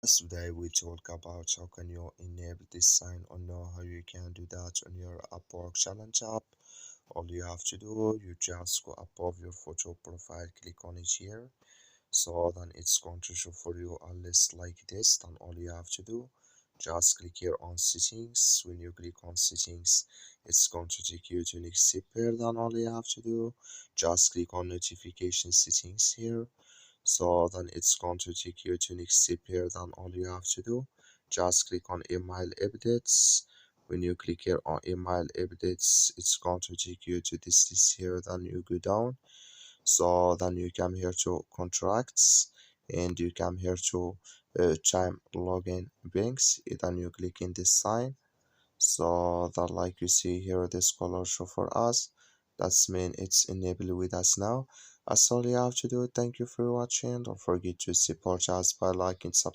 Today we talk about how can you enable this sign or know how you can do that on your Upwork challenge app. All you have to do, you just go above your photo profile, click on it here. So then it's going to show for you a list like this. Then all you have to do, just click here on settings. When you click on settings, it's going to take you to next step here. Then all you have to do, just click on notification settings here. So then it's going to take you to next step here. Then all you have to do, just click on email updates. When you click here on email updates, it's going to take you to this list here. Then you go down. So then you come here to contracts, and you come here to time login banks. Then you click in this sign. So that, like you see here, this color show for us, that's mean it's enabled with us now. That's all you have to do. Thank you for watching. Don't forget to support us by liking, subscribing.